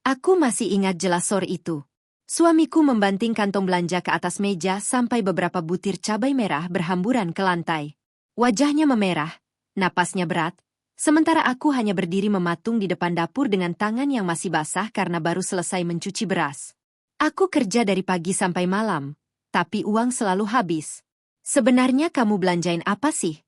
Aku masih ingat jelas sore itu. Suamiku membanting kantong belanja ke atas meja sampai beberapa butir cabai merah berhamburan ke lantai. Wajahnya memerah, napasnya berat, sementara aku hanya berdiri mematung di depan dapur dengan tangan yang masih basah karena baru selesai mencuci beras. Aku kerja dari pagi sampai malam, tapi uang selalu habis. Sebenarnya kamu belanjain apa sih?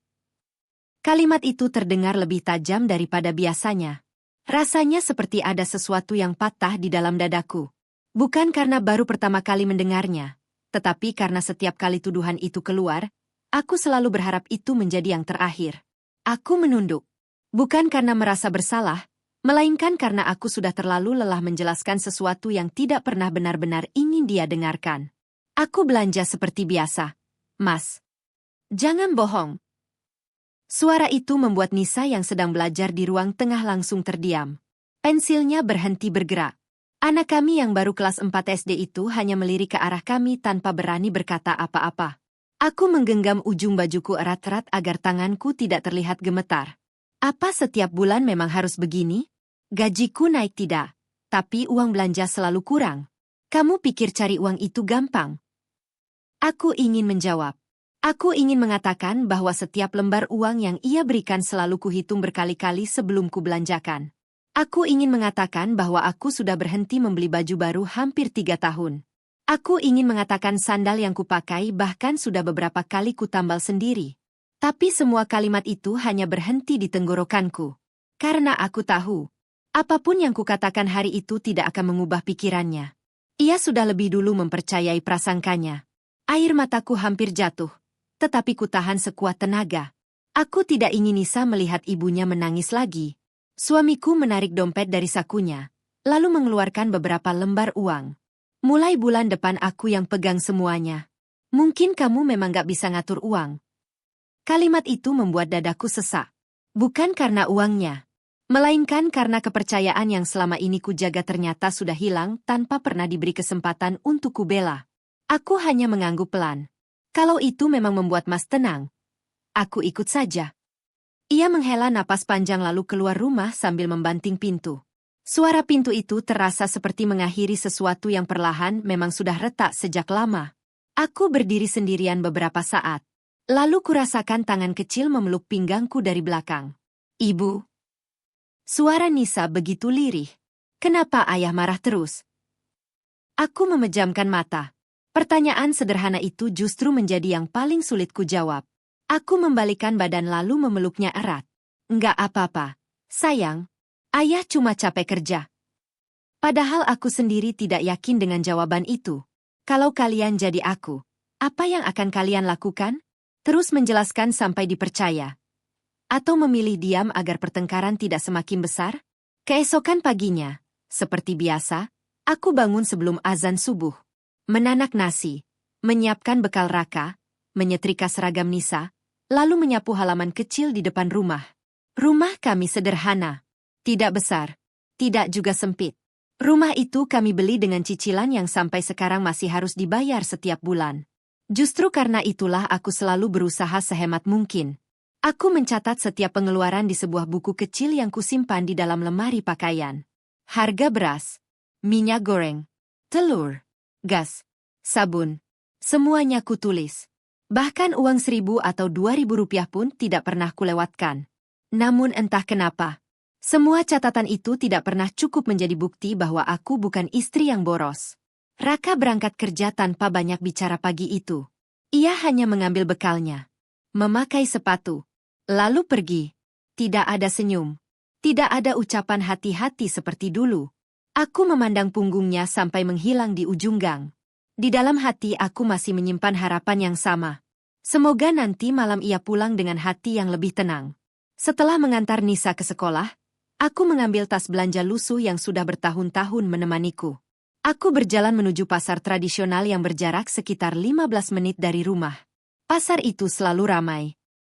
Kalimat itu terdengar lebih tajam daripada biasanya. Rasanya seperti ada sesuatu yang patah di dalam dadaku. Bukan karena baru pertama kali mendengarnya, tetapi karena setiap kali tuduhan itu keluar, aku selalu berharap itu menjadi yang terakhir. Aku menunduk. Bukan karena merasa bersalah, melainkan karena aku sudah terlalu lelah menjelaskan sesuatu yang tidak pernah benar-benar ingin dia dengarkan. Aku belanja seperti biasa. Mas. Jangan bohong. Suara itu membuat Nisa yang sedang belajar di ruang tengah langsung terdiam. Pensilnya berhenti bergerak. Anak kami yang baru kelas 4 SD itu hanya melirik ke arah kami tanpa berani berkata apa-apa. Aku menggenggam ujung bajuku erat-erat agar tanganku tidak terlihat gemetar. Apa setiap bulan memang harus begini? Gajiku naik tidak, tapi uang belanja selalu kurang. Kamu pikir cari uang itu gampang? Aku ingin menjawab. Aku ingin mengatakan bahwa setiap lembar uang yang ia berikan selalu kuhitung berkali-kali sebelum kubelanjakan. Aku ingin mengatakan bahwa aku sudah berhenti membeli baju baru hampir 3 tahun. Aku ingin mengatakan sandal yang kupakai bahkan sudah beberapa kali kutambal sendiri. Tapi semua kalimat itu hanya berhenti di tenggorokanku. Karena aku tahu, apapun yang kukatakan hari itu tidak akan mengubah pikirannya. Ia sudah lebih dulu mempercayai prasangkanya. Air mataku hampir jatuh, tetapi kutahan sekuat tenaga. Aku tidak ingin Nisa melihat ibunya menangis lagi. Suamiku menarik dompet dari sakunya, lalu mengeluarkan beberapa lembar uang. Mulai bulan depan aku yang pegang semuanya. Mungkin kamu memang gak bisa ngatur uang. Kalimat itu membuat dadaku sesak. Bukan karena uangnya, melainkan karena kepercayaan yang selama ini kujaga ternyata sudah hilang tanpa pernah diberi kesempatan untuk kubela. Aku hanya mengangguk pelan. Kalau itu memang membuat Mas tenang, aku ikut saja. Ia menghela napas panjang lalu keluar rumah sambil membanting pintu. Suara pintu itu terasa seperti mengakhiri sesuatu yang perlahan memang sudah retak sejak lama. Aku berdiri sendirian beberapa saat. Lalu kurasakan tangan kecil memeluk pinggangku dari belakang. Ibu. Suara Nisa begitu lirih. Kenapa ayah marah terus? Aku memejamkan mata. Pertanyaan sederhana itu justru menjadi yang paling sulit kujawab. Aku membalikkan badan lalu memeluknya erat. Enggak apa-apa, sayang. Ayah cuma capek kerja. Padahal aku sendiri tidak yakin dengan jawaban itu. Kalau kalian jadi aku, apa yang akan kalian lakukan? Terus menjelaskan sampai dipercaya? Atau memilih diam agar pertengkaran tidak semakin besar? Keesokan paginya, seperti biasa, aku bangun sebelum azan subuh. Menanak nasi, menyiapkan bekal Raka, menyetrika seragam Nisa, lalu menyapu halaman kecil di depan rumah. Rumah kami sederhana, tidak besar, tidak juga sempit. Rumah itu kami beli dengan cicilan yang sampai sekarang masih harus dibayar setiap bulan. Justru karena itulah aku selalu berusaha sehemat mungkin. Aku mencatat setiap pengeluaran di sebuah buku kecil yang kusimpan di dalam lemari pakaian. Harga beras, minyak goreng, telur, gas, sabun, semuanya kutulis. Bahkan uang 1.000 atau 2.000 rupiah pun tidak pernah kulewatkan. Namun entah kenapa, semua catatan itu tidak pernah cukup menjadi bukti bahwa aku bukan istri yang boros. Raka berangkat kerja tanpa banyak bicara pagi itu. Ia hanya mengambil bekalnya, memakai sepatu, lalu pergi. Tidak ada senyum, tidak ada ucapan hati-hati seperti dulu. Aku memandang punggungnya sampai menghilang di ujung gang. Di dalam hati aku masih menyimpan harapan yang sama. Semoga nanti malam ia pulang dengan hati yang lebih tenang. Setelah mengantar Nisa ke sekolah, aku mengambil tas belanja lusuh yang sudah bertahun-tahun menemaniku. Aku berjalan menuju pasar tradisional yang berjarak sekitar 15 menit dari rumah. Pasar itu selalu ramai.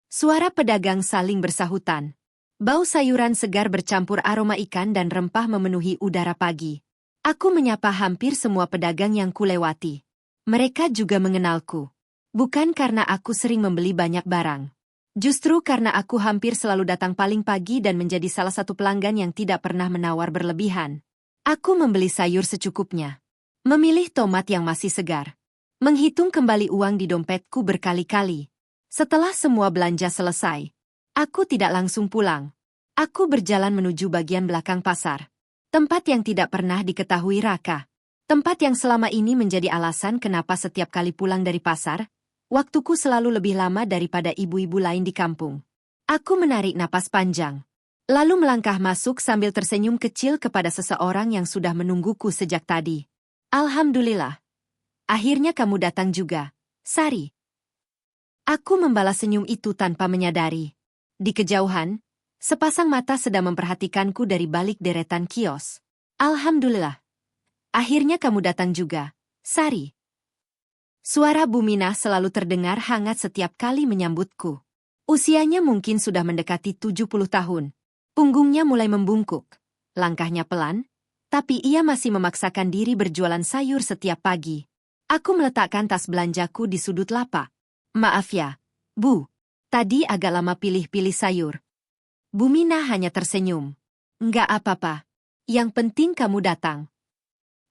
Suara pedagang saling bersahutan. Bau sayuran segar bercampur aroma ikan dan rempah memenuhi udara pagi. Aku menyapa hampir semua pedagang yang kulewati. Mereka juga mengenalku. Bukan karena aku sering membeli banyak barang. Justru karena aku hampir selalu datang paling pagi dan menjadi salah satu pelanggan yang tidak pernah menawar berlebihan. Aku membeli sayur secukupnya. Memilih tomat yang masih segar. Menghitung kembali uang di dompetku berkali-kali. Setelah semua belanja selesai, aku tidak langsung pulang. Aku berjalan menuju bagian belakang pasar. Tempat yang tidak pernah diketahui Raka. Tempat yang selama ini menjadi alasan kenapa setiap kali pulang dari pasar, waktuku selalu lebih lama daripada ibu-ibu lain di kampung. Aku menarik napas panjang. Lalu melangkah masuk sambil tersenyum kecil kepada seseorang yang sudah menungguku sejak tadi. Alhamdulillah. Akhirnya kamu datang juga, Sari. Aku membalas senyum itu tanpa menyadari. Di kejauhan, sepasang mata sedang memperhatikanku dari balik deretan kios. Alhamdulillah. Akhirnya kamu datang juga, Sari. Suara Bu Minah selalu terdengar hangat setiap kali menyambutku. Usianya mungkin sudah mendekati 70 tahun. Punggungnya mulai membungkuk. Langkahnya pelan, tapi ia masih memaksakan diri berjualan sayur setiap pagi. Aku meletakkan tas belanjaku di sudut lapak. Maaf ya, Bu. Tadi agak lama pilih-pilih sayur. Bu Minah hanya tersenyum. Enggak apa-apa. Yang penting kamu datang.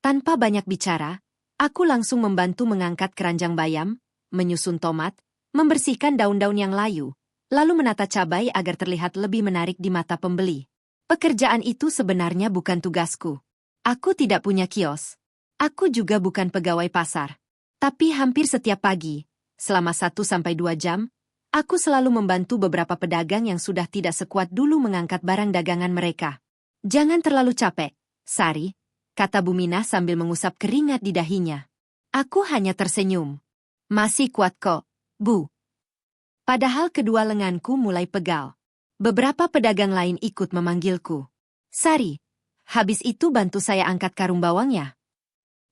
Tanpa banyak bicara, aku langsung membantu mengangkat keranjang bayam, menyusun tomat, membersihkan daun-daun yang layu, lalu menata cabai agar terlihat lebih menarik di mata pembeli. Pekerjaan itu sebenarnya bukan tugasku. Aku tidak punya kios. Aku juga bukan pegawai pasar. Tapi hampir setiap pagi, selama 1-2 jam, aku selalu membantu beberapa pedagang yang sudah tidak sekuat dulu mengangkat barang dagangan mereka. Jangan terlalu capek, Sari, kata Bu Minah sambil mengusap keringat di dahinya. Aku hanya tersenyum. Masih kuat kok, Bu. Padahal kedua lenganku mulai pegal. Beberapa pedagang lain ikut memanggilku. Sari, habis itu bantu saya angkat karung bawangnya.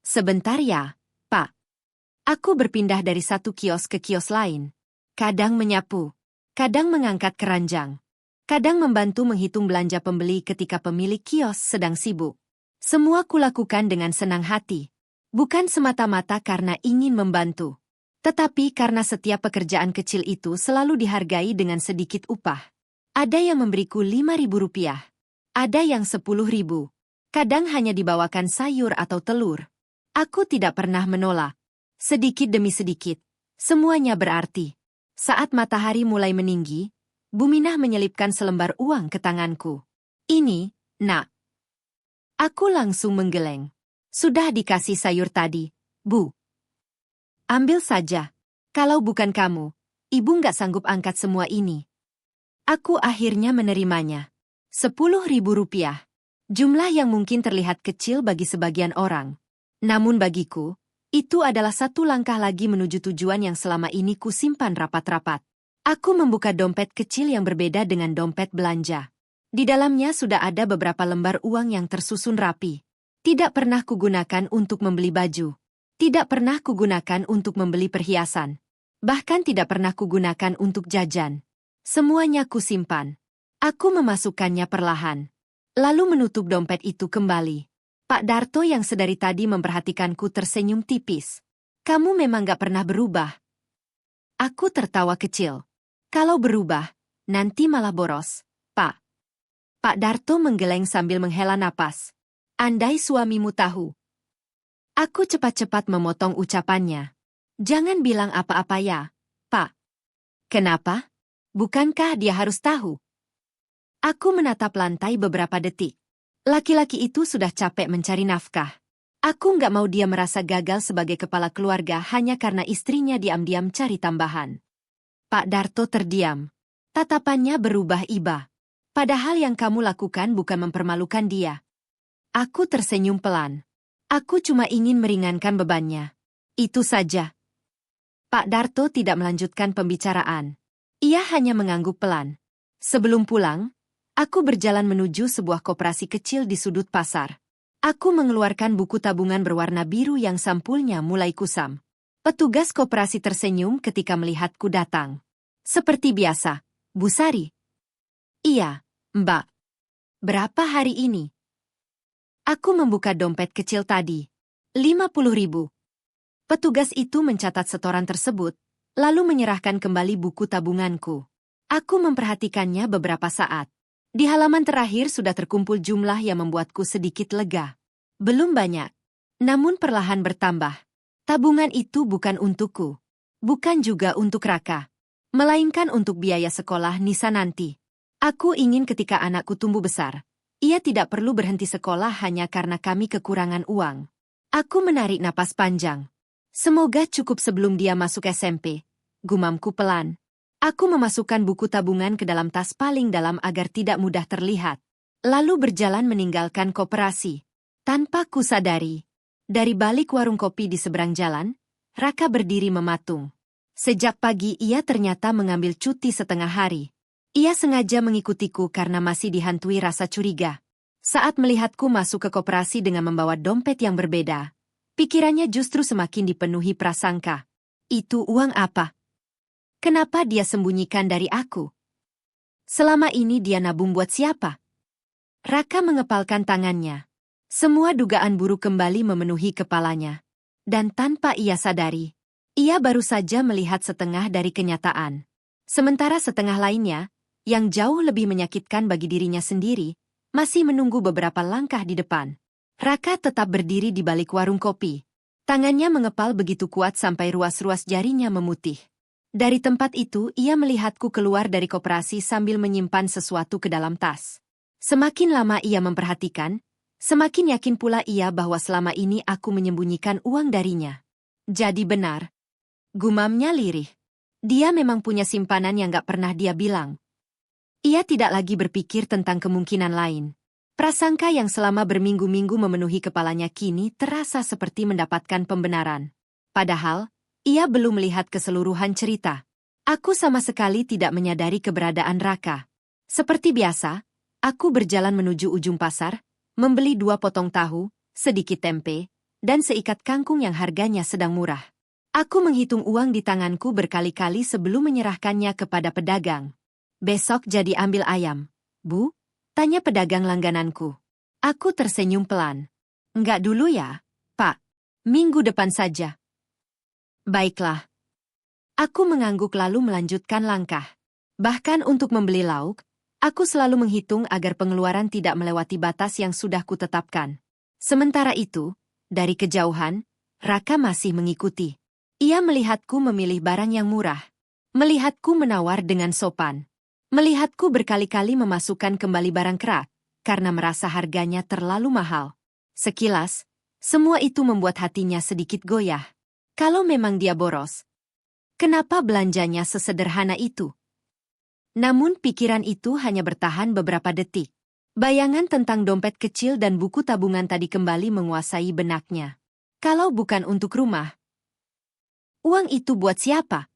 Sebentar ya, Pak. Aku berpindah dari satu kios ke kios lain. Kadang menyapu, kadang mengangkat keranjang. Kadang membantu menghitung belanja pembeli ketika pemilik kios sedang sibuk. Semua kulakukan dengan senang hati. Bukan semata-mata karena ingin membantu. Tetapi karena setiap pekerjaan kecil itu selalu dihargai dengan sedikit upah. Ada yang memberiku Rp5.000. Ada yang Rp10.000. Kadang hanya dibawakan sayur atau telur. Aku tidak pernah menolak. Sedikit demi sedikit, semuanya berarti. Saat matahari mulai meninggi, Bu Minah menyelipkan selembar uang ke tanganku. Ini, Nak. Aku langsung menggeleng. Sudah dikasih sayur tadi, Bu. Ambil saja. Kalau bukan kamu, Ibu nggak sanggup angkat semua ini. Aku akhirnya menerimanya. Rp10.000. Jumlah yang mungkin terlihat kecil bagi sebagian orang. Namun bagiku, itu adalah satu langkah lagi menuju tujuan yang selama ini kusimpan rapat-rapat. Aku membuka dompet kecil yang berbeda dengan dompet belanja. Di dalamnya sudah ada beberapa lembar uang yang tersusun rapi. Tidak pernah kugunakan untuk membeli baju. Tidak pernah kugunakan untuk membeli perhiasan. Bahkan tidak pernah kugunakan untuk jajan. Semuanya kusimpan. Aku memasukkannya perlahan. Lalu menutup dompet itu kembali. Pak Darto yang sedari tadi memperhatikanku tersenyum tipis. Kamu memang gak pernah berubah. Aku tertawa kecil. Kalau berubah, nanti malah boros, Pak. Pak Darto menggeleng sambil menghela napas. Andai suamimu tahu. Aku cepat-cepat memotong ucapannya. Jangan bilang apa-apa ya, Pak. Kenapa? Bukankah dia harus tahu? Aku menatap lantai beberapa detik. Laki-laki itu sudah capek mencari nafkah. Aku nggak mau dia merasa gagal sebagai kepala keluarga hanya karena istrinya diam-diam cari tambahan. Pak Darto terdiam. Tatapannya berubah iba. Padahal yang kamu lakukan bukan mempermalukan dia. Aku tersenyum pelan. Aku cuma ingin meringankan bebannya. Itu saja. Pak Darto tidak melanjutkan pembicaraan. Ia hanya mengangguk pelan. Sebelum pulang, aku berjalan menuju sebuah koperasi kecil di sudut pasar. Aku mengeluarkan buku tabungan berwarna biru yang sampulnya mulai kusam. Petugas koperasi tersenyum ketika melihatku datang. Seperti biasa, Bu Sari. Iya, Mbak. Berapa hari ini? Aku membuka dompet kecil tadi. 50.000. Petugas itu mencatat setoran tersebut, lalu menyerahkan kembali buku tabunganku. Aku memperhatikannya beberapa saat. Di halaman terakhir sudah terkumpul jumlah yang membuatku sedikit lega. Belum banyak. Namun perlahan bertambah. Tabungan itu bukan untukku. Bukan juga untuk Raka. Melainkan untuk biaya sekolah Nisa nanti. Aku ingin ketika anakku tumbuh besar, ia tidak perlu berhenti sekolah hanya karena kami kekurangan uang. Aku menarik napas panjang. Semoga cukup sebelum dia masuk SMP. Gumamku pelan. Aku memasukkan buku tabungan ke dalam tas paling dalam agar tidak mudah terlihat. Lalu berjalan meninggalkan koperasi. Tanpa kusadari, dari balik warung kopi di seberang jalan, Raka berdiri mematung. Sejak pagi ia ternyata mengambil cuti setengah hari. Ia sengaja mengikutiku karena masih dihantui rasa curiga. Saat melihatku masuk ke koperasi dengan membawa dompet yang berbeda, pikirannya justru semakin dipenuhi prasangka. Itu uang apa? Kenapa dia sembunyikan dari aku? Selama ini dia nabung buat siapa? Raka mengepalkan tangannya. Semua dugaan buruk kembali memenuhi kepalanya. Dan tanpa ia sadari, ia baru saja melihat setengah dari kenyataan. Sementara setengah lainnya, yang jauh lebih menyakitkan bagi dirinya sendiri, masih menunggu beberapa langkah di depan. Raka tetap berdiri di balik warung kopi. Tangannya mengepal begitu kuat sampai ruas-ruas jarinya memutih. Dari tempat itu ia melihatku keluar dari koperasi sambil menyimpan sesuatu ke dalam tas. Semakin lama ia memperhatikan, semakin yakin pula ia bahwa selama ini aku menyembunyikan uang darinya. Jadi benar. Gumamnya lirih. Dia memang punya simpanan yang gak pernah dia bilang. Ia tidak lagi berpikir tentang kemungkinan lain. Prasangka yang selama berminggu-minggu memenuhi kepalanya kini terasa seperti mendapatkan pembenaran. Padahal, ia belum melihat keseluruhan cerita. Aku sama sekali tidak menyadari keberadaan Raka. Seperti biasa, aku berjalan menuju ujung pasar, membeli 2 potong tahu, sedikit tempe, dan seikat kangkung yang harganya sedang murah. Aku menghitung uang di tanganku berkali-kali sebelum menyerahkannya kepada pedagang. Besok jadi ambil ayam, Bu? Tanya pedagang langgananku. Aku tersenyum pelan. Enggak dulu ya, Pak. Minggu depan saja. Baiklah. Aku mengangguk lalu melanjutkan langkah. Bahkan untuk membeli lauk, aku selalu menghitung agar pengeluaran tidak melewati batas yang sudah kutetapkan. Sementara itu, dari kejauhan, Raka masih mengikuti. Ia melihatku memilih barang yang murah. Melihatku menawar dengan sopan. Melihatku berkali-kali memasukkan kembali barang kerak, karena merasa harganya terlalu mahal. Sekilas, semua itu membuat hatinya sedikit goyah. Kalau memang dia boros, kenapa belanjanya sesederhana itu? Namun pikiran itu hanya bertahan beberapa detik. Bayangan tentang dompet kecil dan buku tabungan tadi kembali menguasai benaknya. Kalau bukan untuk rumah, uang itu buat siapa?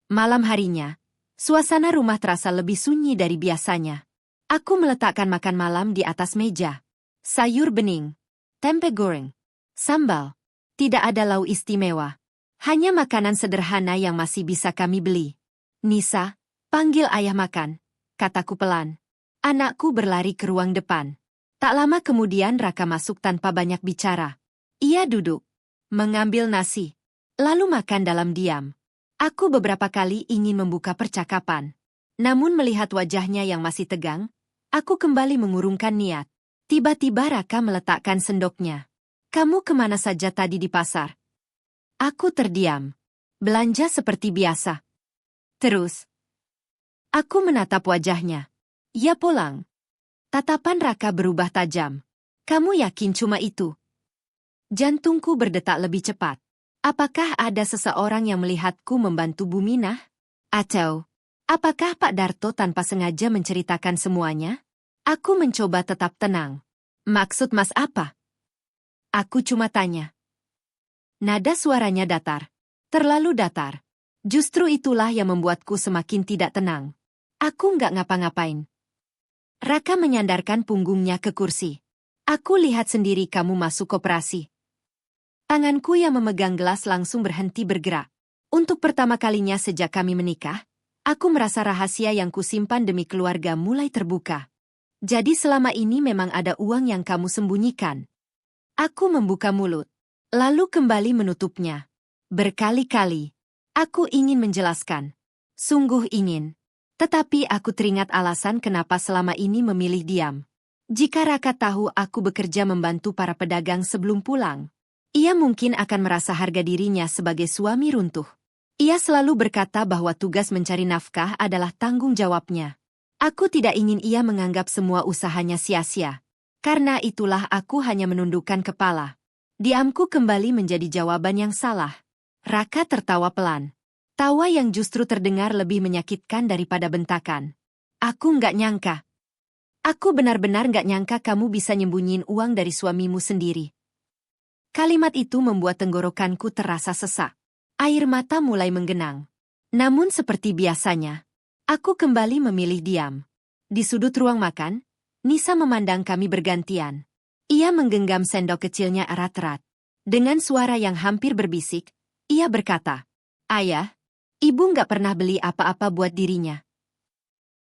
Malam harinya, suasana rumah terasa lebih sunyi dari biasanya. Aku meletakkan makan malam di atas meja. Sayur bening, tempe goreng, sambal. Tidak ada lauk istimewa. Hanya makanan sederhana yang masih bisa kami beli. Nisa, panggil ayah makan, kataku pelan. Anakku berlari ke ruang depan. Tak lama kemudian Raka masuk tanpa banyak bicara. Ia duduk, mengambil nasi, lalu makan dalam diam. Aku beberapa kali ingin membuka percakapan. Namun melihat wajahnya yang masih tegang, aku kembali mengurungkan niat. Tiba-tiba Raka meletakkan sendoknya. Kamu kemana saja tadi di pasar? Aku terdiam. Belanja seperti biasa. Terus, aku menatap wajahnya. Ia pulang. Tatapan Raka berubah tajam. Kamu yakin cuma itu? Jantungku berdetak lebih cepat. Apakah ada seseorang yang melihatku membantu Bu Minah? Atau, apakah Pak Darto tanpa sengaja menceritakan semuanya? Aku mencoba tetap tenang. Maksud Mas apa? Aku cuma tanya. Nada suaranya datar. Terlalu datar. Justru itulah yang membuatku semakin tidak tenang. Aku nggak ngapa-ngapain. Raka menyandarkan punggungnya ke kursi. Aku lihat sendiri kamu masuk koperasi. Tanganku yang memegang gelas langsung berhenti bergerak. Untuk pertama kalinya sejak kami menikah, aku merasa rahasia yang kusimpan demi keluarga mulai terbuka. Jadi selama ini memang ada uang yang kamu sembunyikan. Aku membuka mulut, lalu kembali menutupnya. Berkali-kali, aku ingin menjelaskan. Sungguh ingin. Tetapi aku teringat alasan kenapa selama ini memilih diam. Jika Raka tahu aku bekerja membantu para pedagang sebelum pulang, ia mungkin akan merasa harga dirinya sebagai suami runtuh. Ia selalu berkata bahwa tugas mencari nafkah adalah tanggung jawabnya. Aku tidak ingin ia menganggap semua usahanya sia-sia. Karena itulah aku hanya menundukkan kepala. Diamku kembali menjadi jawaban yang salah. Raka tertawa pelan. Tawa yang justru terdengar lebih menyakitkan daripada bentakan. Aku nggak nyangka. Aku benar-benar nggak nyangka kamu bisa nyembunyiin uang dari suamimu sendiri. Kalimat itu membuat tenggorokanku terasa sesak. Air mata mulai menggenang. Namun seperti biasanya, aku kembali memilih diam. Di sudut ruang makan, Nisa memandang kami bergantian. Ia menggenggam sendok kecilnya erat-erat. Dengan suara yang hampir berbisik, ia berkata, "Ayah, ibu nggak pernah beli apa-apa buat dirinya."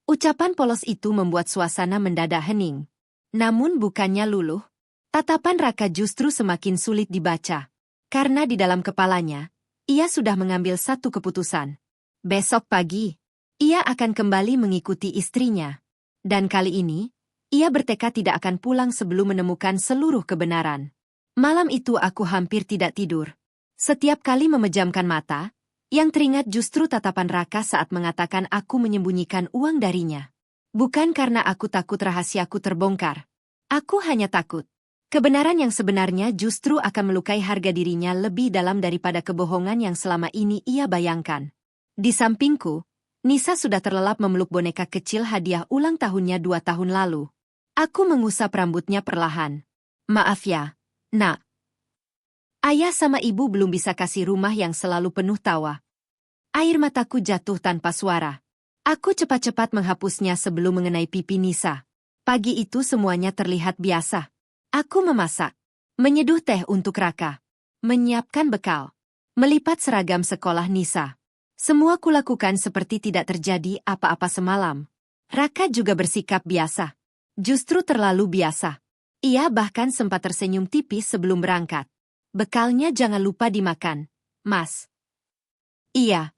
Ucapan polos itu membuat suasana mendadak hening. Namun bukannya luluh, tatapan Raka justru semakin sulit dibaca. Karena di dalam kepalanya, ia sudah mengambil satu keputusan. Besok pagi, ia akan kembali mengikuti istrinya. Dan kali ini, ia bertekad tidak akan pulang sebelum menemukan seluruh kebenaran. Malam itu aku hampir tidak tidur. Setiap kali memejamkan mata, yang teringat justru tatapan Raka saat mengatakan aku menyembunyikan uang darinya. Bukan karena aku takut rahasiaku terbongkar. Aku hanya takut. Kebenaran yang sebenarnya justru akan melukai harga dirinya lebih dalam daripada kebohongan yang selama ini ia bayangkan. Di sampingku, Nisa sudah terlelap memeluk boneka kecil hadiah ulang tahunnya 2 tahun lalu. Aku mengusap rambutnya perlahan. "Maaf ya, Nak. Ayah sama ibu belum bisa kasih rumah yang selalu penuh tawa." Air mataku jatuh tanpa suara. Aku cepat-cepat menghapusnya sebelum mengenai pipi Nisa. Pagi itu semuanya terlihat biasa. Aku memasak, menyeduh teh untuk Raka, menyiapkan bekal, melipat seragam sekolah Nisa. Semua kulakukan seperti tidak terjadi apa-apa semalam. Raka juga bersikap biasa. Justru terlalu biasa. Ia bahkan sempat tersenyum tipis sebelum berangkat. "Bekalnya jangan lupa dimakan, Mas." "Iya."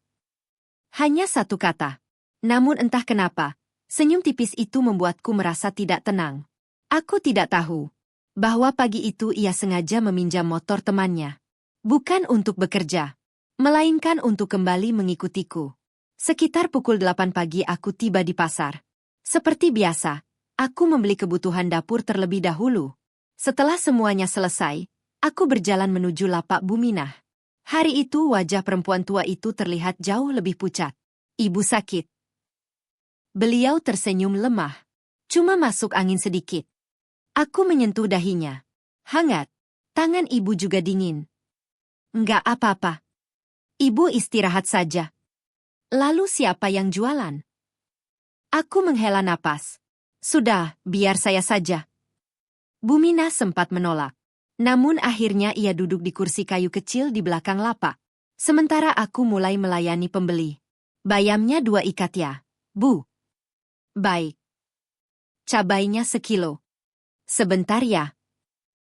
Hanya satu kata. Namun entah kenapa, senyum tipis itu membuatku merasa tidak tenang. Aku tidak tahu bahwa pagi itu ia sengaja meminjam motor temannya. Bukan untuk bekerja, melainkan untuk kembali mengikutiku. Sekitar pukul 8 pagi aku tiba di pasar. Seperti biasa, aku membeli kebutuhan dapur terlebih dahulu. Setelah semuanya selesai, aku berjalan menuju lapak Buminah. Hari itu wajah perempuan tua itu terlihat jauh lebih pucat. "Ibu sakit?" Beliau tersenyum lemah. "Cuma masuk angin sedikit." Aku menyentuh dahinya. Hangat. Tangan ibu juga dingin. "Enggak apa-apa. Ibu istirahat saja." "Lalu siapa yang jualan?" Aku menghela napas. "Sudah, biar saya saja." Bumina sempat menolak. Namun akhirnya ia duduk di kursi kayu kecil di belakang lapak. Sementara aku mulai melayani pembeli. "Bayamnya 2 ikat ya, Bu?" "Baik." "Cabainya sekilo." "Sebentar ya."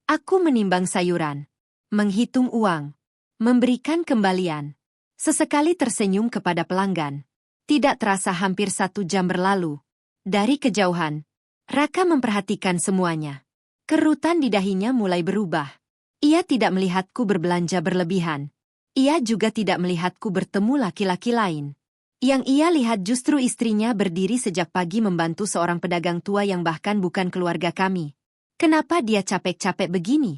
Aku menimbang sayuran, menghitung uang, memberikan kembalian. Sesekali tersenyum kepada pelanggan. Tidak terasa hampir 1 jam berlalu. Dari kejauhan, Raka memperhatikan semuanya. Kerutan di dahinya mulai berubah. Ia tidak melihatku berbelanja berlebihan. Ia juga tidak melihatku bertemu laki-laki lain. Yang ia lihat justru istrinya berdiri sejak pagi membantu seorang pedagang tua yang bahkan bukan keluarga kami. Kenapa dia capek-capek begini?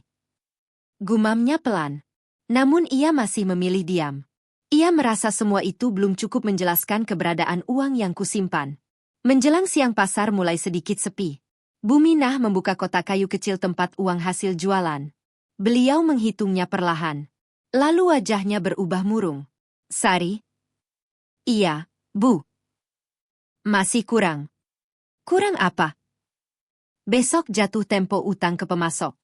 Gumamnya pelan. Namun ia masih memilih diam. Ia merasa semua itu belum cukup menjelaskan keberadaan uang yang kusimpan. Menjelang siang pasar mulai sedikit sepi. Buminah membuka kotak kayu kecil tempat uang hasil jualan. Beliau menghitungnya perlahan. Lalu wajahnya berubah murung. "Sari?" "Iya, Bu." "Masih kurang." "Kurang apa?" "Besok jatuh tempo utang ke pemasok."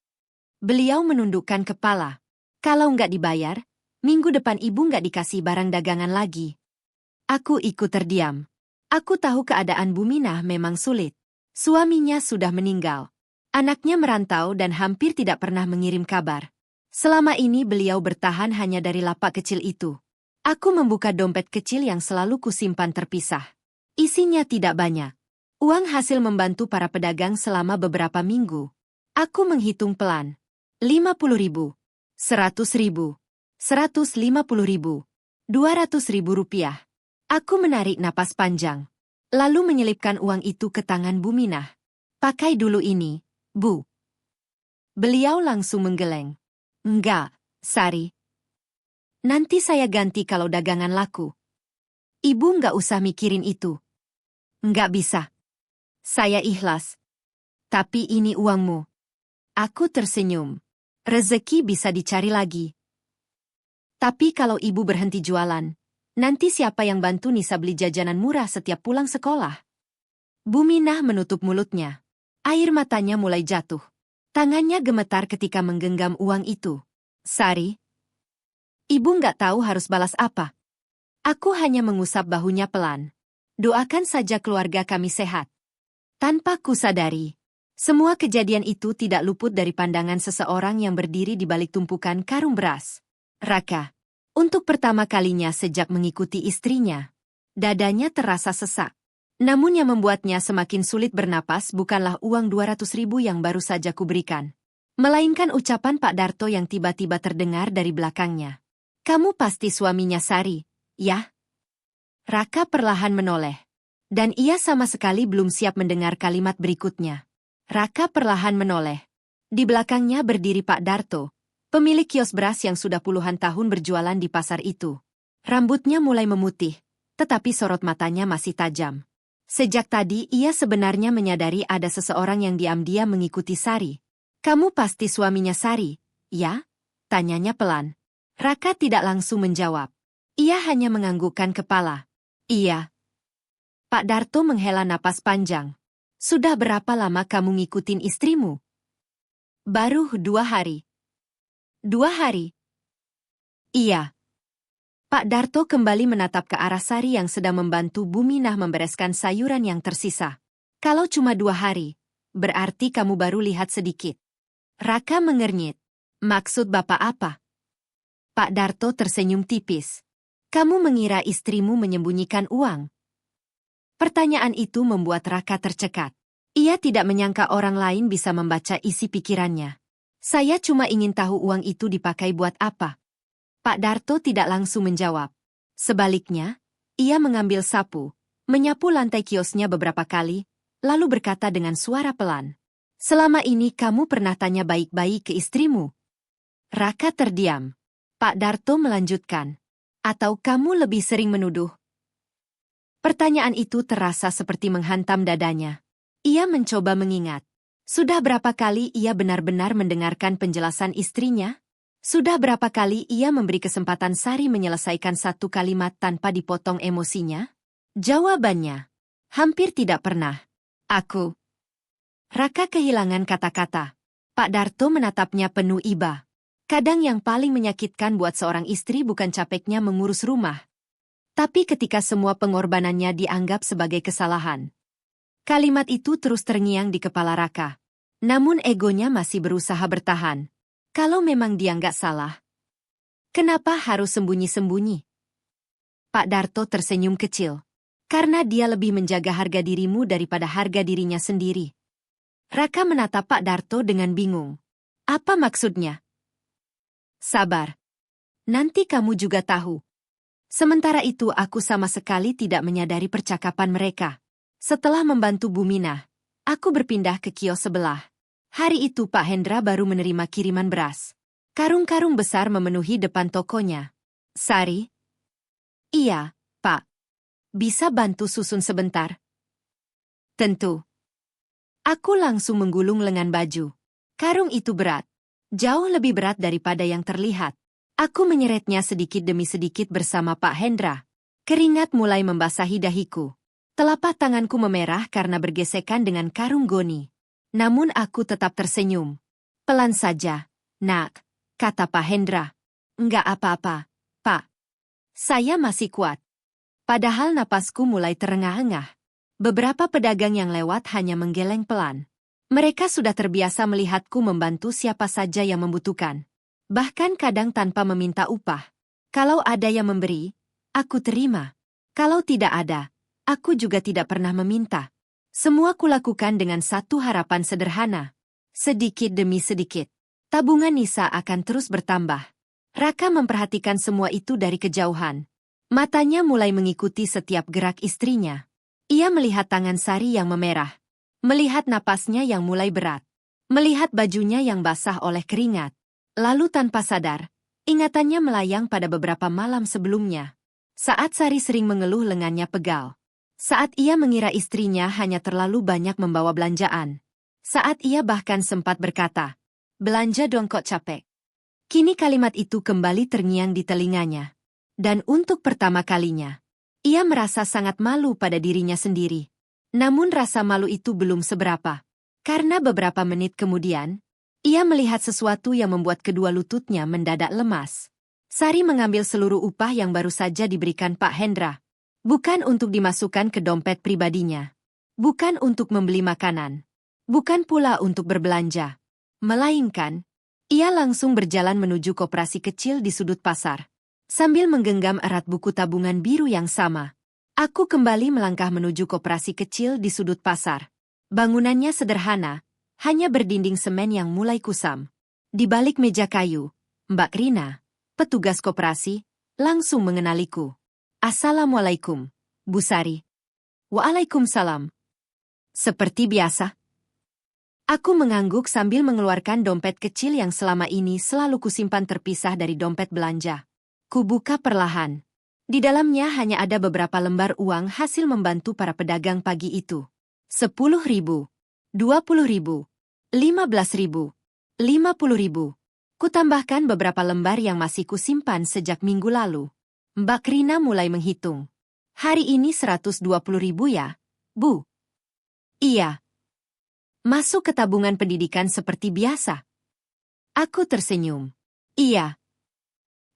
Beliau menundukkan kepala. "Kalau nggak dibayar, minggu depan ibu nggak dikasih barang dagangan lagi." Aku ikut terdiam. Aku tahu keadaan Buminah memang sulit. Suaminya sudah meninggal. Anaknya merantau dan hampir tidak pernah mengirim kabar. Selama ini beliau bertahan hanya dari lapak kecil itu. Aku membuka dompet kecil yang selalu kusimpan terpisah. Isinya tidak banyak. Uang hasil membantu para pedagang selama beberapa minggu. Aku menghitung pelan. 50.000, 100.000, 150.000, 200.000 rupiah. Aku menarik napas panjang, lalu menyelipkan uang itu ke tangan Bu Minah. Pakai dulu ini, Bu. Beliau langsung menggeleng. Enggak, Sari. Nanti saya ganti kalau dagangan laku. Ibu nggak usah mikirin itu. Nggak bisa. Saya ikhlas. Tapi ini uangmu. Aku tersenyum. Rezeki bisa dicari lagi. Tapi kalau ibu berhenti jualan, nanti siapa yang bantu Nisa beli jajanan murah setiap pulang sekolah? Bu Minah menutup mulutnya. Air matanya mulai jatuh. Tangannya gemetar ketika menggenggam uang itu. Sari, ibu nggak tahu harus balas apa. Aku hanya mengusap bahunya pelan. Doakan saja keluarga kami sehat. Tanpa kusadari, semua kejadian itu tidak luput dari pandangan seseorang yang berdiri di balik tumpukan karung beras. Raka. Untuk pertama kalinya sejak mengikuti istrinya, dadanya terasa sesak. Namun yang membuatnya semakin sulit bernapas bukanlah uang 200.000 yang baru saja kuberikan, melainkan ucapan Pak Darto yang tiba-tiba terdengar dari belakangnya. Kamu pasti suaminya Sari, ya? Raka perlahan menoleh. Dan ia sama sekali belum siap mendengar kalimat berikutnya. Raka perlahan menoleh. Di belakangnya berdiri Pak Darto, pemilik kios beras yang sudah puluhan tahun berjualan di pasar itu. Rambutnya mulai memutih, tetapi sorot matanya masih tajam. Sejak tadi ia sebenarnya menyadari ada seseorang yang diam-diam mengikuti Sari. Kamu pasti suaminya Sari, ya? Tanyanya pelan. Raka tidak langsung menjawab. Ia hanya menganggukkan kepala. Iya. Pak Darto menghela napas panjang. Sudah berapa lama kamu ngikutin istrimu? Baru 2 hari. 2 hari? Iya. Pak Darto kembali menatap ke arah Sari yang sedang membantu Bu Minah membereskan sayuran yang tersisa. Kalau cuma 2 hari, berarti kamu baru lihat sedikit. Raka mengernyit. Maksud Bapak apa? Pak Darto tersenyum tipis. Kamu mengira istrimu menyembunyikan uang? Pertanyaan itu membuat Raka tercekat. Ia tidak menyangka orang lain bisa membaca isi pikirannya. Saya cuma ingin tahu uang itu dipakai buat apa. Pak Darto tidak langsung menjawab. Sebaliknya, ia mengambil sapu, menyapu lantai kiosnya beberapa kali, lalu berkata dengan suara pelan. Selama ini kamu pernah tanya baik-baik ke istrimu? Raka terdiam. Pak Darto melanjutkan. Atau kamu lebih sering menuduh? Pertanyaan itu terasa seperti menghantam dadanya. Ia mencoba mengingat. Sudah berapa kali ia benar-benar mendengarkan penjelasan istrinya? Sudah berapa kali ia memberi kesempatan Sari menyelesaikan satu kalimat tanpa dipotong emosinya? Jawabannya, hampir tidak pernah. Aku. Raka kehilangan kata-kata. Pak Darto menatapnya penuh iba. Kadang yang paling menyakitkan buat seorang istri bukan capeknya mengurus rumah, tapi ketika semua pengorbanannya dianggap sebagai kesalahan. Kalimat itu terus terngiang di kepala Raka. Namun egonya masih berusaha bertahan. Kalau memang dia nggak salah, kenapa harus sembunyi-sembunyi? Pak Darto tersenyum kecil. Karena dia lebih menjaga harga dirimu daripada harga dirinya sendiri. Raka menatap Pak Darto dengan bingung. Apa maksudnya? Sabar. Nanti kamu juga tahu. Sementara itu aku sama sekali tidak menyadari percakapan mereka. Setelah membantu Bu Minah, aku berpindah ke kios sebelah. Hari itu Pak Hendra baru menerima kiriman beras. Karung-karung besar memenuhi depan tokonya. Sari? Iya, Pak. Bisa bantu susun sebentar? Tentu. Aku langsung menggulung lengan baju. Karung itu berat. Jauh lebih berat daripada yang terlihat. Aku menyeretnya sedikit demi sedikit bersama Pak Hendra. Keringat mulai membasahi dahiku. Telapak tanganku memerah karena bergesekan dengan karung goni. Namun aku tetap tersenyum. Pelan saja, nak, kata Pak Hendra. Enggak apa-apa, Pak. Saya masih kuat. Padahal napasku mulai terengah-engah. Beberapa pedagang yang lewat hanya menggeleng pelan. Mereka sudah terbiasa melihatku membantu siapa saja yang membutuhkan. Bahkan kadang tanpa meminta upah. Kalau ada yang memberi, aku terima. Kalau tidak ada, aku juga tidak pernah meminta. Semua kulakukan dengan satu harapan sederhana. Sedikit demi sedikit, tabungan Nisa akan terus bertambah. Raka memperhatikan semua itu dari kejauhan. Matanya mulai mengikuti setiap gerak istrinya. Ia melihat tangan Sari yang memerah. Melihat napasnya yang mulai berat. Melihat bajunya yang basah oleh keringat. Lalu tanpa sadar, ingatannya melayang pada beberapa malam sebelumnya. Saat Sari sering mengeluh lengannya pegal. Saat ia mengira istrinya hanya terlalu banyak membawa belanjaan. Saat ia bahkan sempat berkata, "Belanja dong kok capek." Kini kalimat itu kembali terngiang di telinganya. Dan untuk pertama kalinya, ia merasa sangat malu pada dirinya sendiri. Namun rasa malu itu belum seberapa. Karena beberapa menit kemudian, ia melihat sesuatu yang membuat kedua lututnya mendadak lemas. Sari mengambil seluruh upah yang baru saja diberikan Pak Hendra. Bukan untuk dimasukkan ke dompet pribadinya. Bukan untuk membeli makanan. Bukan pula untuk berbelanja. Melainkan, ia langsung berjalan menuju koperasi kecil di sudut pasar. Sambil menggenggam erat buku tabungan biru yang sama, aku kembali melangkah menuju koperasi kecil di sudut pasar. Bangunannya sederhana, hanya berdinding semen yang mulai kusam. Di balik meja kayu, Mbak Rina, petugas koperasi, langsung mengenaliku. "Assalamualaikum, Bu Sari." "Waalaikumsalam." Seperti biasa. Aku mengangguk sambil mengeluarkan dompet kecil yang selama ini selalu kusimpan terpisah dari dompet belanja. Kubuka perlahan. Di dalamnya hanya ada beberapa lembar uang hasil membantu para pedagang pagi itu. 10.000, 20.000, 15.000, 50.000. Kutambahkan beberapa lembar yang masih kusimpan sejak minggu lalu. Mbak Rina mulai menghitung. "Hari ini 120.000 ya, Bu?" "Iya." "Masuk ke tabungan pendidikan seperti biasa?" Aku tersenyum. "Iya."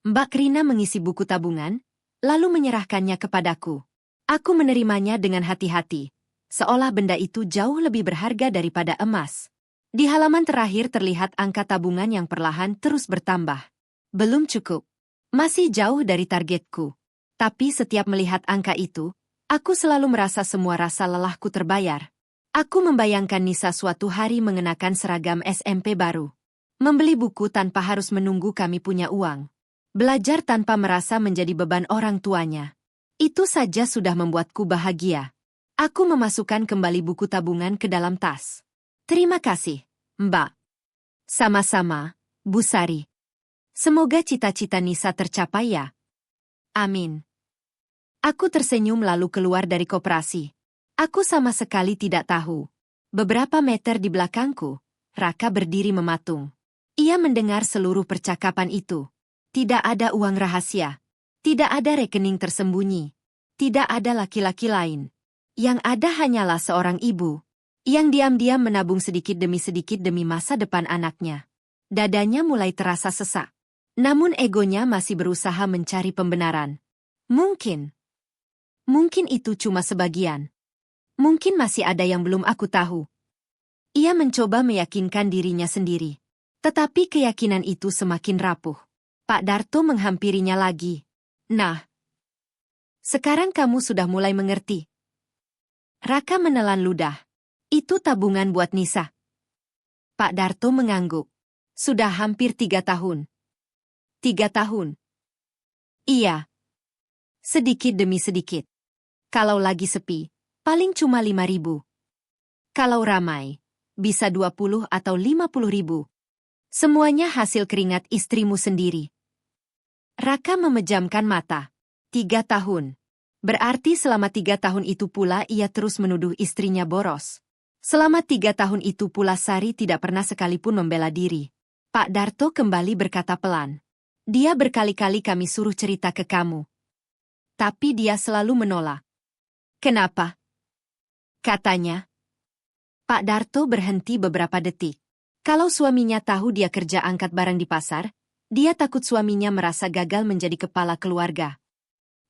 Mbak Rina mengisi buku tabungan, lalu menyerahkannya kepadaku. Aku menerimanya dengan hati-hati, seolah benda itu jauh lebih berharga daripada emas. Di halaman terakhir terlihat angka tabungan yang perlahan terus bertambah. Belum cukup. Masih jauh dari targetku. Tapi setiap melihat angka itu, aku selalu merasa semua rasa lelahku terbayar. Aku membayangkan Nisa suatu hari mengenakan seragam SMP baru. Membeli buku tanpa harus menunggu kami punya uang. Belajar tanpa merasa menjadi beban orang tuanya. Itu saja sudah membuatku bahagia. Aku memasukkan kembali buku tabungan ke dalam tas. "Terima kasih, Mbak." "Sama-sama, Bu Sari. Semoga cita-cita Nisa tercapai ya." "Amin." Aku tersenyum lalu keluar dari koperasi. Aku sama sekali tidak tahu. Beberapa meter di belakangku, Raka berdiri mematung. Ia mendengar seluruh percakapan itu. Tidak ada uang rahasia. Tidak ada rekening tersembunyi. Tidak ada laki-laki lain. Yang ada hanyalah seorang ibu yang diam-diam menabung sedikit demi masa depan anaknya. Dadanya mulai terasa sesak. Namun egonya masih berusaha mencari pembenaran. Mungkin itu cuma sebagian. Mungkin masih ada yang belum aku tahu. Ia mencoba meyakinkan dirinya sendiri. Tetapi keyakinan itu semakin rapuh. Pak Darto menghampirinya lagi. "Nah, sekarang kamu sudah mulai mengerti." Raka menelan ludah. "Itu tabungan buat Nisa." Pak Darto mengangguk. "Sudah hampir 3 tahun." 3 tahun? Iya. Sedikit demi sedikit. Kalau lagi sepi, paling cuma 5.000. Kalau ramai, bisa 20 atau 50.000. Semuanya hasil keringat istrimu sendiri. Raka memejamkan mata. 3 tahun. Berarti selama 3 tahun itu pula ia terus menuduh istrinya boros. Selama 3 tahun itu pula Sari tidak pernah sekalipun membela diri. Pak Darto kembali berkata pelan. "Dia berkali-kali kami suruh cerita ke kamu. Tapi dia selalu menolak." "Kenapa?" katanya. Pak Darto berhenti beberapa detik. Kalau suaminya tahu dia kerja angkat barang di pasar, dia takut suaminya merasa gagal menjadi kepala keluarga.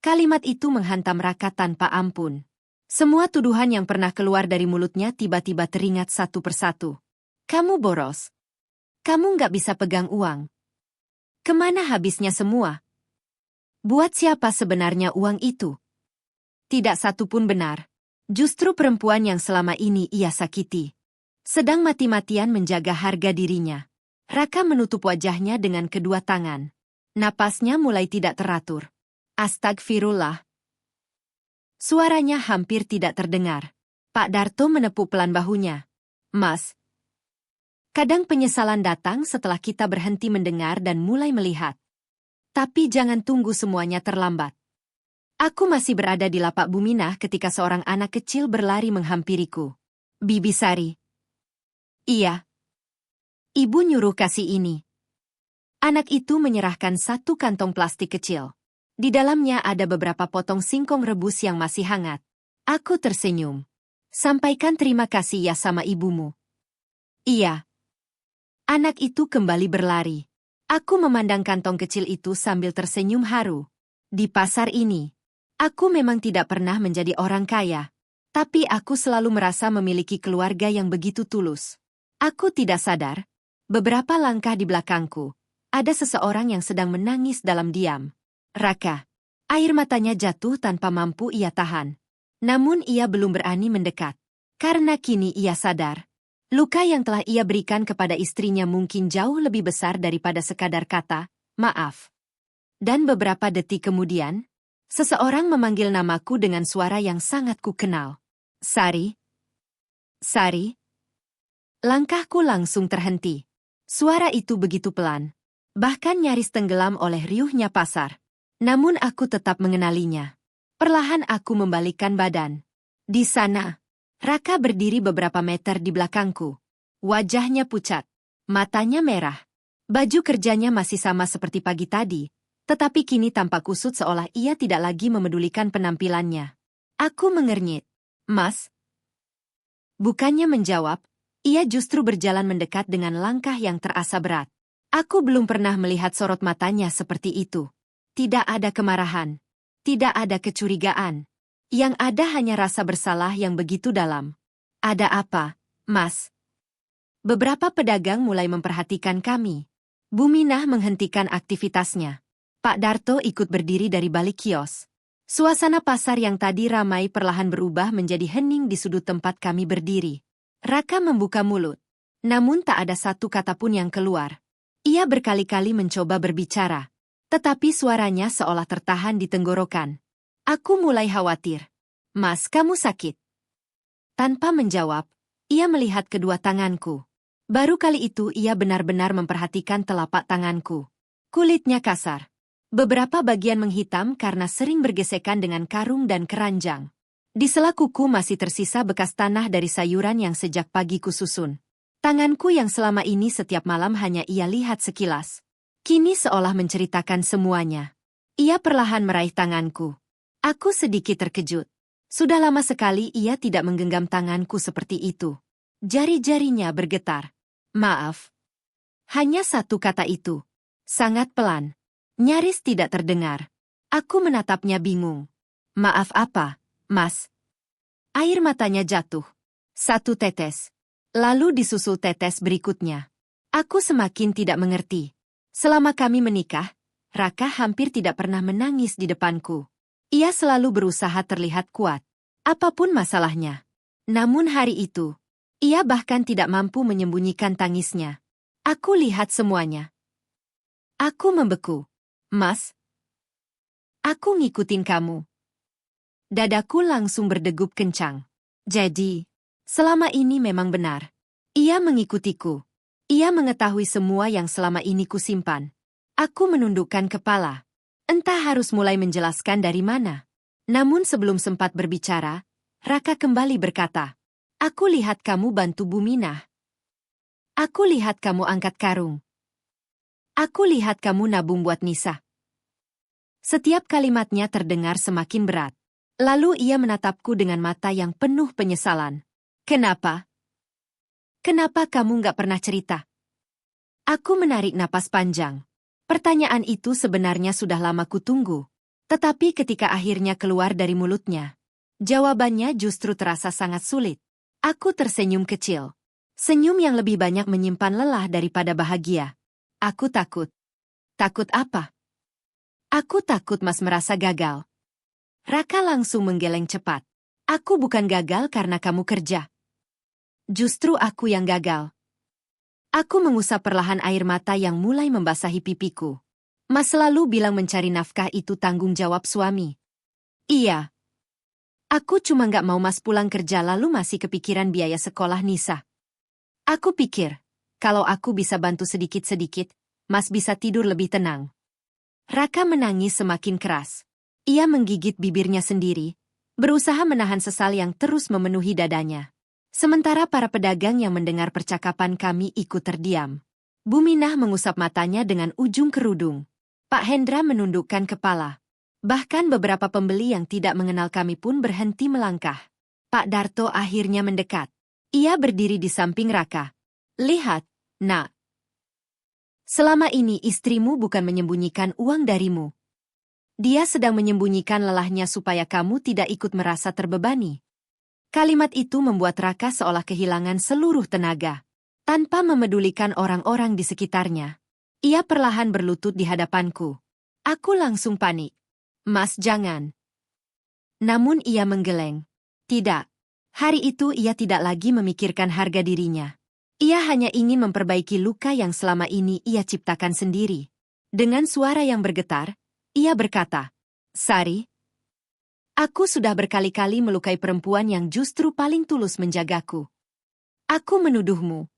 Kalimat itu menghantam Raka tanpa ampun. Semua tuduhan yang pernah keluar dari mulutnya tiba-tiba teringat satu persatu. "Kamu boros. Kamu nggak bisa pegang uang. Kemana habisnya semua? Buat siapa sebenarnya uang itu?" Tidak satu pun benar. Justru perempuan yang selama ini ia sakiti sedang mati-matian menjaga harga dirinya. Raka menutup wajahnya dengan kedua tangan. Napasnya mulai tidak teratur. Astagfirullah. Suaranya hampir tidak terdengar. Pak Darto menepuk pelan bahunya. Mas, kadang penyesalan datang setelah kita berhenti mendengar dan mulai melihat. Tapi jangan tunggu semuanya terlambat. Aku masih berada di lapak Buminah ketika seorang anak kecil berlari menghampiriku. Bibi Sari. Iya. Ibu nyuruh kasih ini. Anak itu menyerahkan satu kantong plastik kecil. Di dalamnya ada beberapa potong singkong rebus yang masih hangat. Aku tersenyum. Sampaikan terima kasih ya sama ibumu. Iya. Anak itu kembali berlari. Aku memandang kantong kecil itu sambil tersenyum haru. Di pasar ini, aku memang tidak pernah menjadi orang kaya. Tapi aku selalu merasa memiliki keluarga yang begitu tulus. Aku tidak sadar. Beberapa langkah di belakangku, ada seseorang yang sedang menangis dalam diam. Raka. Air matanya jatuh tanpa mampu ia tahan. Namun ia belum berani mendekat. Karena kini ia sadar. Luka yang telah ia berikan kepada istrinya mungkin jauh lebih besar daripada sekadar kata, maaf. Dan beberapa detik kemudian, seseorang memanggil namaku dengan suara yang sangat kukenal. Sari. Sari. Langkahku langsung terhenti. Suara itu begitu pelan. Bahkan nyaris tenggelam oleh riuhnya pasar. Namun aku tetap mengenalinya. Perlahan aku membalikkan badan. Di sana, Raka berdiri beberapa meter di belakangku. Wajahnya pucat. Matanya merah. Baju kerjanya masih sama seperti pagi tadi, tetapi kini tampak kusut seolah ia tidak lagi memedulikan penampilannya. Aku mengernyit. Mas? Bukannya menjawab, ia justru berjalan mendekat dengan langkah yang terasa berat. Aku belum pernah melihat sorot matanya seperti itu. Tidak ada kemarahan. Tidak ada kecurigaan. Yang ada hanya rasa bersalah yang begitu dalam. Ada apa, Mas? Beberapa pedagang mulai memperhatikan kami. Buminah menghentikan aktivitasnya. Pak Darto ikut berdiri dari balik kios. Suasana pasar yang tadi ramai perlahan berubah menjadi hening di sudut tempat kami berdiri. Raka membuka mulut. Namun tak ada satu kata pun yang keluar. Ia berkali-kali mencoba berbicara. Tetapi suaranya seolah tertahan di tenggorokan. Aku mulai khawatir. Mas, kamu sakit? Tanpa menjawab, ia melihat kedua tanganku. Baru kali itu ia benar-benar memperhatikan telapak tanganku. Kulitnya kasar. Beberapa bagian menghitam karena sering bergesekan dengan karung dan keranjang. Di sela kuku masih tersisa bekas tanah dari sayuran yang sejak pagi kususun. Tanganku yang selama ini setiap malam hanya ia lihat sekilas. Kini seolah menceritakan semuanya. Ia perlahan meraih tanganku. Aku sedikit terkejut. Sudah lama sekali ia tidak menggenggam tanganku seperti itu. Jari-jarinya bergetar. Maaf. Hanya satu kata itu. Sangat pelan. Nyaris tidak terdengar. Aku menatapnya bingung. Maaf apa, Mas? Air matanya jatuh. Satu tetes. Lalu disusul tetes berikutnya. Aku semakin tidak mengerti. Selama kami menikah, Raka hampir tidak pernah menangis di depanku. Ia selalu berusaha terlihat kuat, apapun masalahnya. Namun hari itu, ia bahkan tidak mampu menyembunyikan tangisnya. Aku lihat semuanya. Aku membeku. Mas, aku ngikutin kamu. Dadaku langsung berdegup kencang. Jadi, selama ini memang benar. Ia mengikutiku. Ia mengetahui semua yang selama ini kusimpan. Aku menundukkan kepala. Entah harus mulai menjelaskan dari mana. Namun sebelum sempat berbicara, Raka kembali berkata, aku lihat kamu bantu Buminah. Aku lihat kamu angkat karung. Aku lihat kamu nabung buat Nisa. Setiap kalimatnya terdengar semakin berat. Lalu ia menatapku dengan mata yang penuh penyesalan. Kenapa? Kenapa kamu nggak pernah cerita? Aku menarik napas panjang. Pertanyaan itu sebenarnya sudah lama kutunggu. Tetapi ketika akhirnya keluar dari mulutnya, jawabannya justru terasa sangat sulit. Aku tersenyum kecil. Senyum yang lebih banyak menyimpan lelah daripada bahagia. Aku takut. Takut apa? Aku takut Mas merasa gagal. Raka langsung menggeleng cepat. Aku bukan gagal karena kamu kerja. Justru aku yang gagal. Aku mengusap perlahan air mata yang mulai membasahi pipiku. Mas selalu bilang mencari nafkah itu tanggung jawab suami. Iya. Aku cuma nggak mau Mas pulang kerja lalu masih kepikiran biaya sekolah Nisa. Aku pikir, kalau aku bisa bantu sedikit-sedikit, Mas bisa tidur lebih tenang. Raka menangis semakin keras. Ia menggigit bibirnya sendiri, berusaha menahan sesal yang terus memenuhi dadanya. Sementara para pedagang yang mendengar percakapan kami ikut terdiam. Bu Minah mengusap matanya dengan ujung kerudung. Pak Hendra menundukkan kepala. Bahkan beberapa pembeli yang tidak mengenal kami pun berhenti melangkah. Pak Darto akhirnya mendekat. Ia berdiri di samping Raka. Lihat, Nak. Selama ini istrimu bukan menyembunyikan uang darimu. Dia sedang menyembunyikan lelahnya supaya kamu tidak ikut merasa terbebani. Kalimat itu membuat Raka seolah kehilangan seluruh tenaga. Tanpa memedulikan orang-orang di sekitarnya. Ia perlahan berlutut di hadapanku. Aku langsung panik. Mas, jangan. Namun ia menggeleng. Tidak. Hari itu ia tidak lagi memikirkan harga dirinya. Ia hanya ingin memperbaiki luka yang selama ini ia ciptakan sendiri. Dengan suara yang bergetar, ia berkata, Sari, aku sudah berkali-kali melukai perempuan yang justru paling tulus menjagaku. Aku menuduhmu.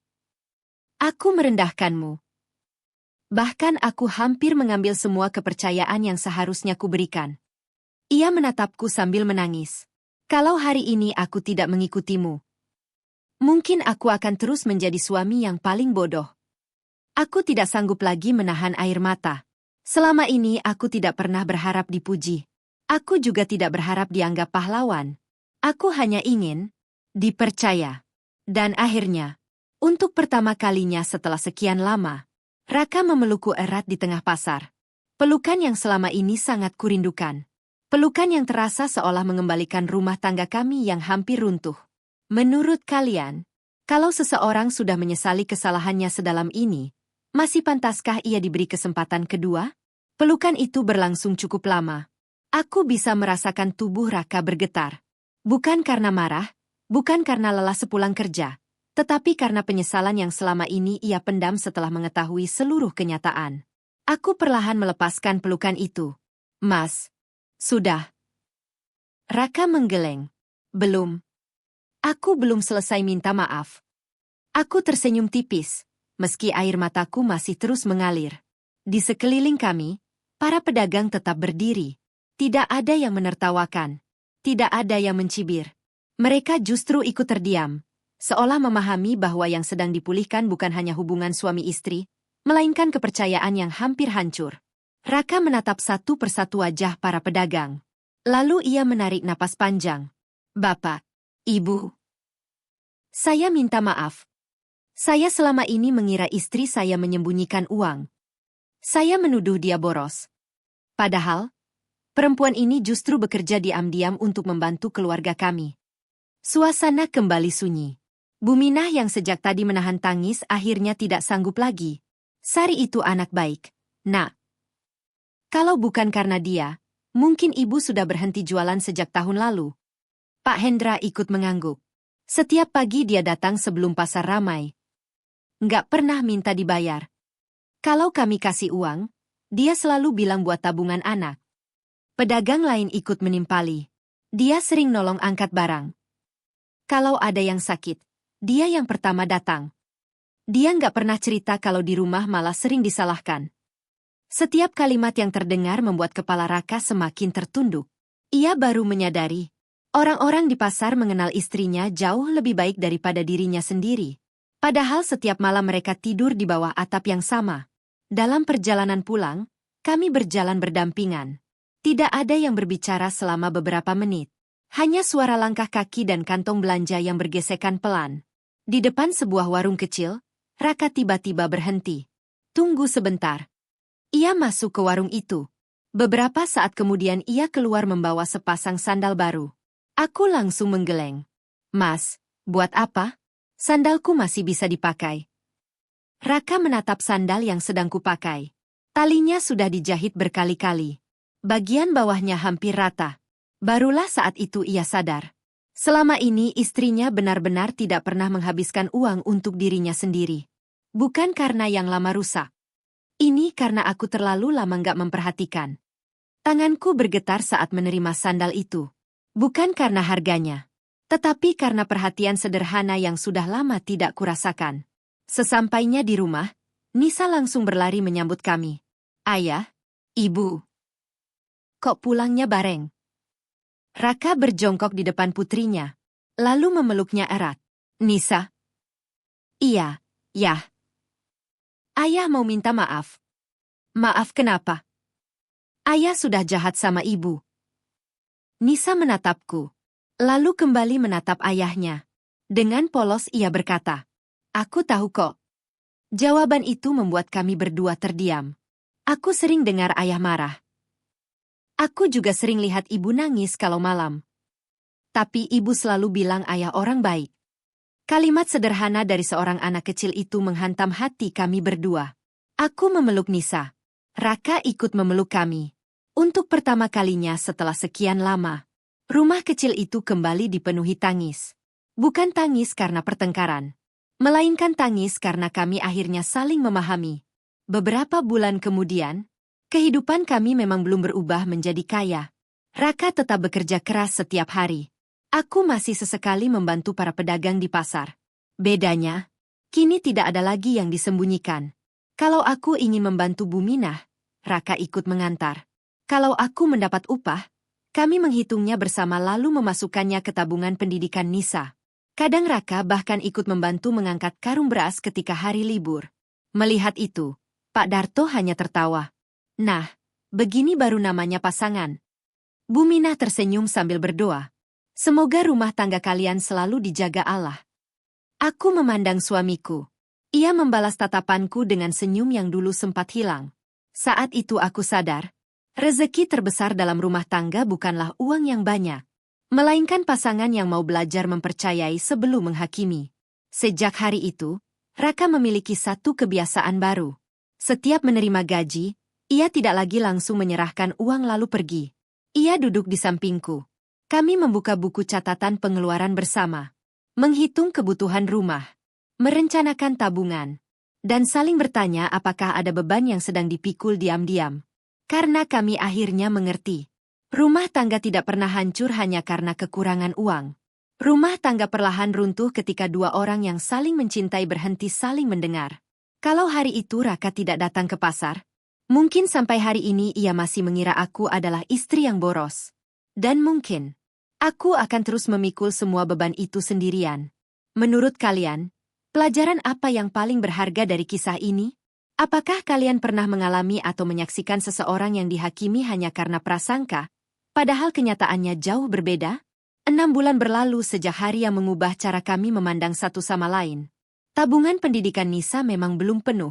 Aku merendahkanmu. Bahkan aku hampir mengambil semua kepercayaan yang seharusnya kuberikan. Ia menatapku sambil menangis. Kalau hari ini aku tidak mengikutimu, mungkin aku akan terus menjadi suami yang paling bodoh. Aku tidak sanggup lagi menahan air mata. Selama ini aku tidak pernah berharap dipuji. Aku juga tidak berharap dianggap pahlawan. Aku hanya ingin dipercaya. Dan akhirnya, untuk pertama kalinya setelah sekian lama, Raka memelukku erat di tengah pasar. Pelukan yang selama ini sangat kurindukan. Pelukan yang terasa seolah mengembalikan rumah tangga kami yang hampir runtuh. Menurut kalian, kalau seseorang sudah menyesali kesalahannya sedalam ini, masih pantaskah ia diberi kesempatan kedua? Pelukan itu berlangsung cukup lama. Aku bisa merasakan tubuh Raka bergetar. Bukan karena marah, bukan karena lelah sepulang kerja, tetapi karena penyesalan yang selama ini ia pendam setelah mengetahui seluruh kenyataan. Aku perlahan melepaskan pelukan itu. Mas, sudah. Raka menggeleng. Belum. Aku belum selesai minta maaf. Aku tersenyum tipis, meski air mataku masih terus mengalir. Di sekeliling kami, para pedagang tetap berdiri. Tidak ada yang menertawakan. Tidak ada yang mencibir. Mereka justru ikut terdiam, seolah memahami bahwa yang sedang dipulihkan bukan hanya hubungan suami istri, melainkan kepercayaan yang hampir hancur. Raka menatap satu persatu wajah para pedagang. Lalu ia menarik napas panjang. Bapak, Ibu, saya minta maaf. Saya selama ini mengira istri saya menyembunyikan uang. Saya menuduh dia boros. Padahal, perempuan ini justru bekerja diam-diam untuk membantu keluarga kami. Suasana kembali sunyi. Bu Minah yang sejak tadi menahan tangis akhirnya tidak sanggup lagi. Sari itu anak baik, Nak. Kalau bukan karena dia, mungkin ibu sudah berhenti jualan sejak tahun lalu. Pak Hendra ikut mengangguk. Setiap pagi dia datang sebelum pasar ramai. Nggak pernah minta dibayar. Kalau kami kasih uang, dia selalu bilang buat tabungan anak. Pedagang lain ikut menimpali. Dia sering nolong angkat barang. Kalau ada yang sakit, dia yang pertama datang. Dia nggak pernah cerita kalau di rumah malah sering disalahkan. Setiap kalimat yang terdengar membuat kepala Raka semakin tertunduk. Ia baru menyadari, orang-orang di pasar mengenal istrinya jauh lebih baik daripada dirinya sendiri. Padahal setiap malam mereka tidur di bawah atap yang sama. Dalam perjalanan pulang, kami berjalan berdampingan. Tidak ada yang berbicara selama beberapa menit. Hanya suara langkah kaki dan kantong belanja yang bergesekan pelan. Di depan sebuah warung kecil, Raka tiba-tiba berhenti. Tunggu sebentar. Ia masuk ke warung itu. Beberapa saat kemudian ia keluar membawa sepasang sandal baru. Aku langsung menggeleng. Mas, buat apa? Sandalku masih bisa dipakai. Raka menatap sandal yang sedang kupakai. Talinya sudah dijahit berkali-kali. Bagian bawahnya hampir rata. Barulah saat itu ia sadar. Selama ini istrinya benar-benar tidak pernah menghabiskan uang untuk dirinya sendiri. Bukan karena yang lama rusak. Ini karena aku terlalu lama nggak memperhatikan. Tanganku bergetar saat menerima sandal itu. Bukan karena harganya, tetapi karena perhatian sederhana yang sudah lama tidak kurasakan. Sesampainya di rumah, Nisa langsung berlari menyambut kami. Ayah, Ibu. Kok pulangnya bareng? Raka berjongkok di depan putrinya, lalu memeluknya erat. Nisa? Iya, Yah. Ayah mau minta maaf. Maaf kenapa? Ayah sudah jahat sama ibu. Nisa menatapku, lalu kembali menatap ayahnya. Dengan polos ia berkata, aku tahu kok. Jawaban itu membuat kami berdua terdiam. Aku sering dengar ayah marah. Aku juga sering lihat ibu nangis kalau malam. Tapi ibu selalu bilang ayah orang baik. Kalimat sederhana dari seorang anak kecil itu menghantam hati kami berdua. Aku memeluk Nisa. Raka ikut memeluk kami. Untuk pertama kalinya setelah sekian lama, rumah kecil itu kembali dipenuhi tangis. Bukan tangis karena pertengkaran, melainkan tangis karena kami akhirnya saling memahami. Beberapa bulan kemudian, kehidupan kami memang belum berubah menjadi kaya. Raka tetap bekerja keras setiap hari. Aku masih sesekali membantu para pedagang di pasar. Bedanya, kini tidak ada lagi yang disembunyikan. Kalau aku ingin membantu Bu Minah, Raka ikut mengantar. Kalau aku mendapat upah, kami menghitungnya bersama lalu memasukkannya ke tabungan pendidikan Nisa. Kadang Raka bahkan ikut membantu mengangkat karung beras ketika hari libur. Melihat itu, Pak Darto hanya tertawa. Nah, begini baru namanya pasangan. Bu Minah tersenyum sambil berdoa. Semoga rumah tangga kalian selalu dijaga Allah. Aku memandang suamiku. Ia membalas tatapanku dengan senyum yang dulu sempat hilang. Saat itu aku sadar, rezeki terbesar dalam rumah tangga bukanlah uang yang banyak, melainkan pasangan yang mau belajar mempercayai sebelum menghakimi. Sejak hari itu, Raka memiliki satu kebiasaan baru. Setiap menerima gaji, ia tidak lagi langsung menyerahkan uang lalu pergi. Ia duduk di sampingku. Kami membuka buku catatan pengeluaran bersama, menghitung kebutuhan rumah, merencanakan tabungan, dan saling bertanya apakah ada beban yang sedang dipikul diam-diam. Karena kami akhirnya mengerti. Rumah tangga tidak pernah hancur hanya karena kekurangan uang. Rumah tangga perlahan runtuh ketika dua orang yang saling mencintai berhenti saling mendengar. Kalau hari itu Raka tidak datang ke pasar, mungkin sampai hari ini ia masih mengira aku adalah istri yang boros. Dan mungkin, aku akan terus memikul semua beban itu sendirian. Menurut kalian, pelajaran apa yang paling berharga dari kisah ini? Apakah kalian pernah mengalami atau menyaksikan seseorang yang dihakimi hanya karena prasangka, padahal kenyataannya jauh berbeda? 6 bulan berlalu sejak hari yang mengubah cara kami memandang satu sama lain. Tabungan pendidikan Nisa memang belum penuh.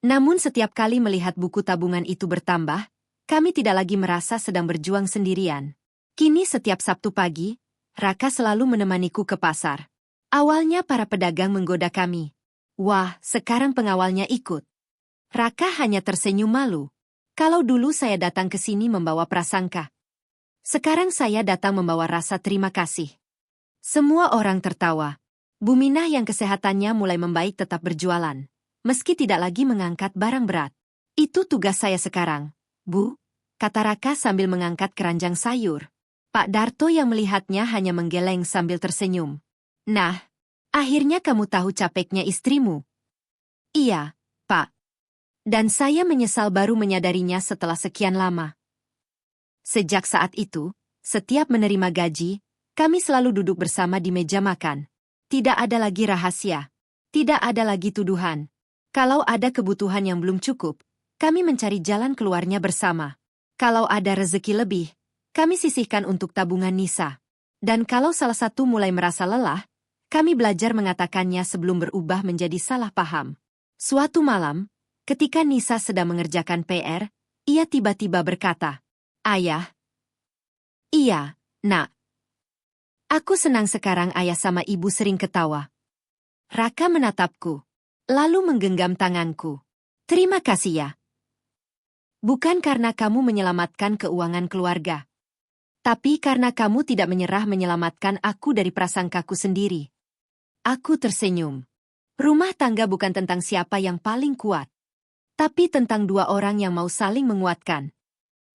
Namun setiap kali melihat buku tabungan itu bertambah, kami tidak lagi merasa sedang berjuang sendirian. Kini setiap Sabtu pagi, Raka selalu menemaniku ke pasar. Awalnya para pedagang menggoda kami. Wah, sekarang pengawalnya ikut. Raka hanya tersenyum malu. Kalau dulu saya datang ke sini membawa prasangka, sekarang saya datang membawa rasa terima kasih. Semua orang tertawa. Bu Minah yang kesehatannya mulai membaik tetap berjualan, meski tidak lagi mengangkat barang berat. Itu tugas saya sekarang, Bu, kata Raka sambil mengangkat keranjang sayur. Pak Darto yang melihatnya hanya menggeleng sambil tersenyum. Nah, akhirnya kamu tahu capeknya istrimu. Iya, Pak. Dan saya menyesal baru menyadarinya setelah sekian lama. Sejak saat itu, setiap menerima gaji, kami selalu duduk bersama di meja makan. Tidak ada lagi rahasia. Tidak ada lagi tuduhan. Kalau ada kebutuhan yang belum cukup, kami mencari jalan keluarnya bersama. Kalau ada rezeki lebih, kami sisihkan untuk tabungan Nisa. Dan kalau salah satu mulai merasa lelah, kami belajar mengatakannya sebelum berubah menjadi salah paham. Suatu malam, ketika Nisa sedang mengerjakan PR, ia tiba-tiba berkata, Ayah. Iya, Nak. Aku senang sekarang ayah sama ibu sering ketawa. Raka menatapku, lalu menggenggam tanganku. Terima kasih ya. Bukan karena kamu menyelamatkan keuangan keluarga. Tapi karena kamu tidak menyerah menyelamatkan aku dari prasangkaku sendiri. Aku tersenyum. Rumah tangga bukan tentang siapa yang paling kuat, tapi tentang dua orang yang mau saling menguatkan.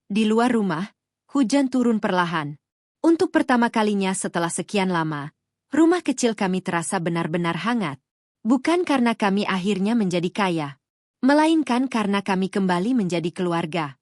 Di luar rumah, hujan turun perlahan. Untuk pertama kalinya setelah sekian lama, rumah kecil kami terasa benar-benar hangat. Bukan karena kami akhirnya menjadi kaya, melainkan karena kami kembali menjadi keluarga.